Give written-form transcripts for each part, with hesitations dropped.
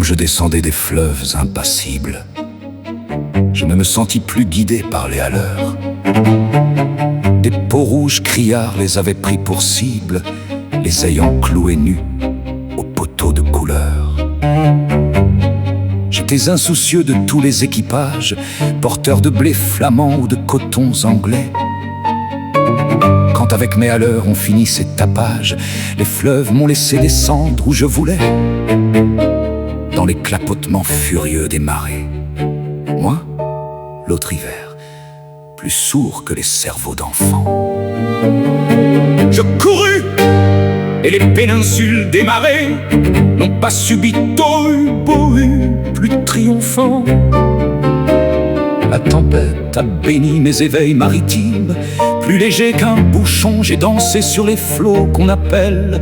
je descendais des fleuves impassibles, je ne me sentis plus guidé par les haleurs. Des peaux rouges criards les avaient pris pour cible, les ayant cloués nus aux poteaux de couleur. J'étais insoucieux de tous les équipages, porteurs de blé flamand ou de cotons anglais. Quand avec mes haleurs on finit ces tapages, les fleuves m'ont laissé descendre où je voulais, dans les clapotements furieux des marées. Moi, l'autre hiver, plus sourd que les cerveaux d'enfants. Je courus, et les péninsules des marais n'ont pas subito eu bohu plus triomphant. La tempête a béni mes éveils maritimes, plus léger qu'un bouchon, j'ai dansé sur les flots qu'on appelle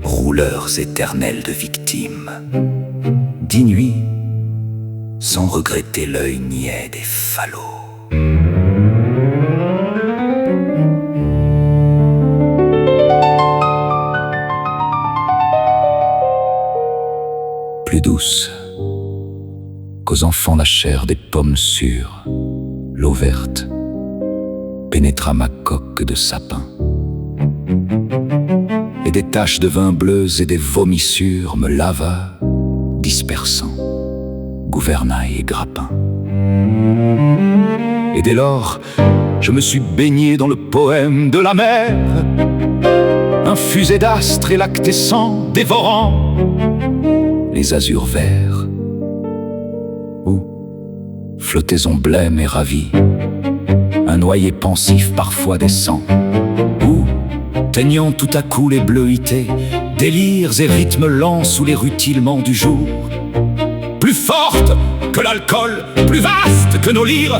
rouleurs éternels de victimes. 10 nuits, sans regretter l'œil niais des falots. Plus douce qu'aux enfants la chair des pommes sûres, l'eau verte pénétra ma coque de sapin. Et des taches de vin bleues et des vomissures me lava, dispersant gouvernail et grappin. Et dès lors, je me suis baigné dans le poème de la mer, infusé d'astres et lactescents, dévorant les azurs verts. Où, flottaison blême et ravie, un noyer pensif parfois descend. Où, teignant tout à coup les bleuités, délires et rythmes lents sous les rutilements du jour. Plus forte que l'alcool, plus vaste que nos lyres,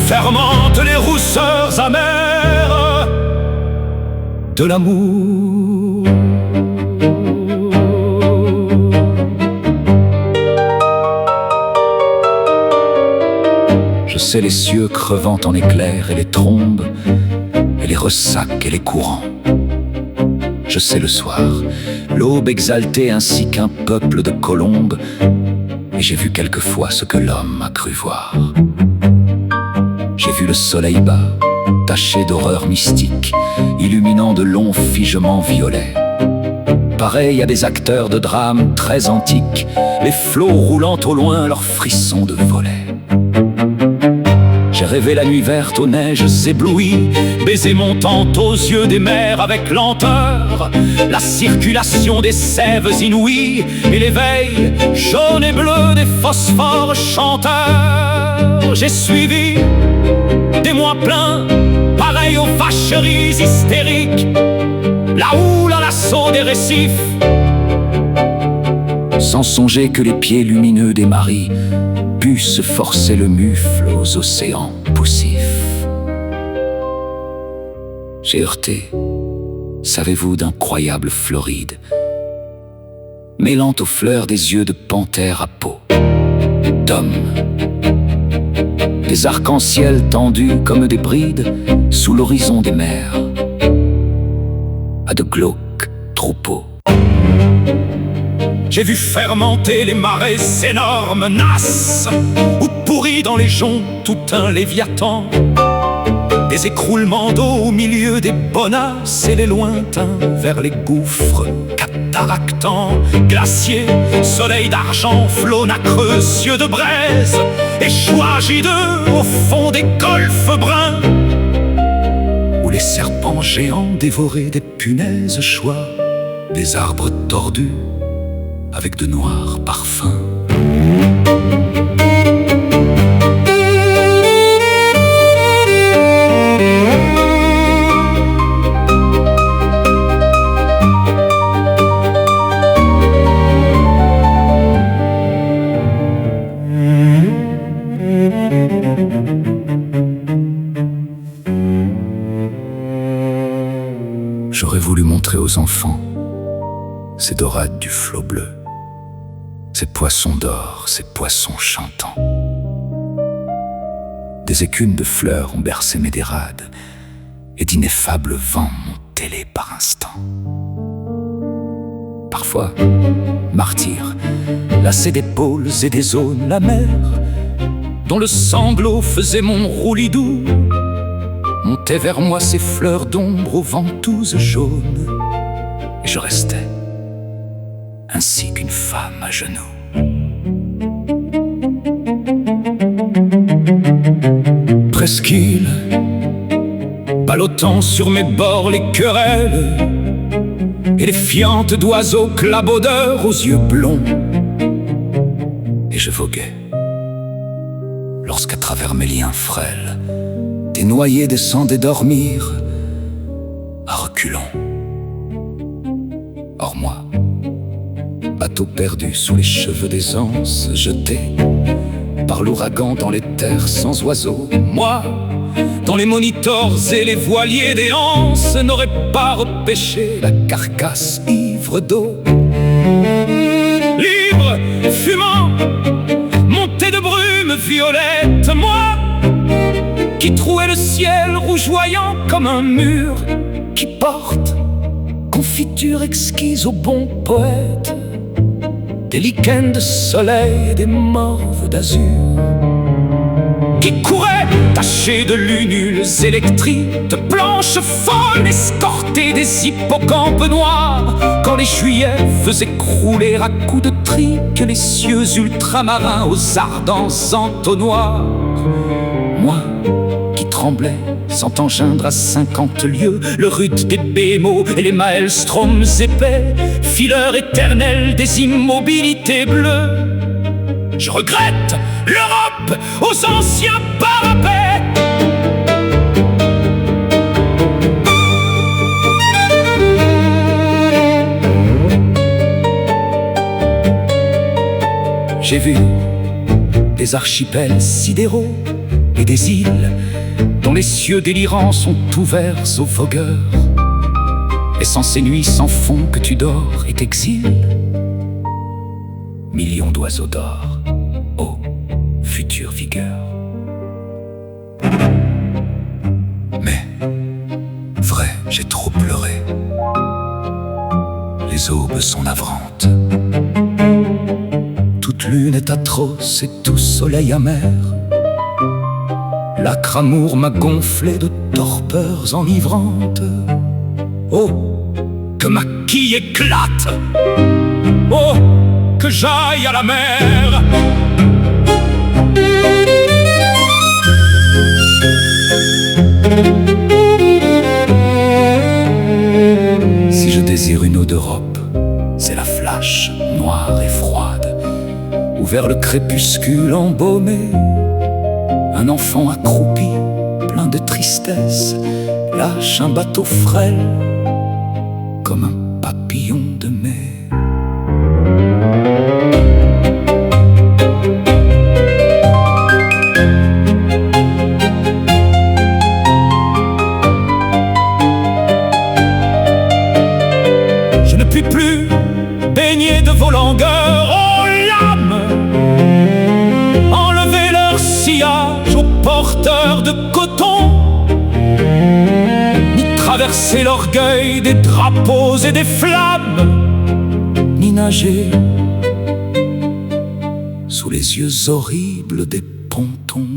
fermentent les rousseurs amères de l'amour. Je sais les cieux crevant en éclairs et les trombes, et les ressacs et les courants. Je sais le soir, l'aube exaltée ainsi qu'un peuple de colombes, et j'ai vu quelquefois ce que l'homme a cru voir. J'ai vu le soleil bas, taché d'horreurs mystiques, illuminant de longs figements violets. Pareil à des acteurs de drames très antiques, les flots roulant au loin leurs frissons de volets. J'ai rêvé la nuit verte aux neiges éblouies, baiser montant aux yeux des mers avec lenteur, la circulation des sèves inouïes et l'éveil jaune et bleu des phosphores chanteurs. J'ai suivi des mois pleins, pareils aux vacheries hystériques, la houle à l'assaut des récifs, sans songer que les pieds lumineux des maris puissent forcer le mufle aux océans poussifs. J'ai heurté, savez-vous, d'incroyables Florides, mêlant aux fleurs des yeux de panthère à peau d'homme, des arcs-en-ciel tendus comme des brides sous l'horizon des mers, à de glauques troupeaux. J'ai vu fermenter les marées énormes, nasses, ou pourris dans les joncs tout un léviathan. Des écroulements d'eau au milieu des bonasses et les lointains vers les gouffres cataractants. Glaciers, soleil d'argent, flots nacreux, cieux de braise, échois hideux au fond des golfes bruns, où les serpents géants dévoraient des punaises choix, des arbres tordus avec de noirs parfums. J'aurais voulu montrer aux enfants ces dorades du flot bleu, ces poissons d'or, ces poissons chantants. Des écumes de fleurs ont bercé mes dérades, et d'ineffables vents m'ont télé par instants. Parfois, martyr, lassé d'épaules et des zones, la mer, dont le sanglot faisait mon roulidou, montait vers moi ses fleurs d'ombre aux ventouses jaunes, et je restais ainsi qu'une femme à genoux. Presqu'île, ballottant sur mes bords les querelles et les fientes d'oiseaux clabaudeurs aux yeux blonds. Et je voguais, lorsqu'à travers mes liens frêles, des noyés descendaient dormir à reculons. Or moi, bateau perdu sous les cheveux des anses, jeté par l'ouragan dans les terres sans oiseaux, moi, dont les monitors et les voiliers des anses n'auraient pas repêché la carcasse ivre d'eau. Libre, fumant, monté de brume violette, moi, qui trouais le ciel rougeoyant comme un mur, qui porte confiture exquise au bon poète, des lichens de soleil et des morves d'azur, qui courait taché de lunules électriques, de planches folles escortées des hippocampes noirs, quand les juillets faisaient crouler à coups de trique les cieux ultramarins aux ardents entonnoirs. Moi qui tremblais, sentant geindre à 50 lieues le rude des bémos et les maelstroms épais, fileur éternel des immobilités bleues, je regrette l'Europe aux anciens parapets. J'ai vu des archipels sidéraux et des îles dont les cieux délirants sont ouverts aux vogueurs, et sans ces nuits sans fond que tu dors et t'exiles, millions d'oiseaux d'or, ô future vigueur. Mais, vrai, j'ai trop pleuré. Les aubes sont navrantes. Toute lune est atroce et tout soleil amer. L'âcre amour m'a gonflé de torpeurs enivrantes. Oh, que ma quille éclate! Oh, que j'aille à la mer! Si je désire une eau d'Europe, c'est la flash noire et froide, où vers le crépuscule embaumé, un enfant accroupi, plein de tristesse, lâche un bateau frêle comme un papillon de mai. Je ne puis plus baigner de vos langueurs, ô lames, enlever leur sillage aux porteurs de coton, ni traverser l'orgueil des drapeaux et des flammes, ni nager sous les yeux horribles des pontons.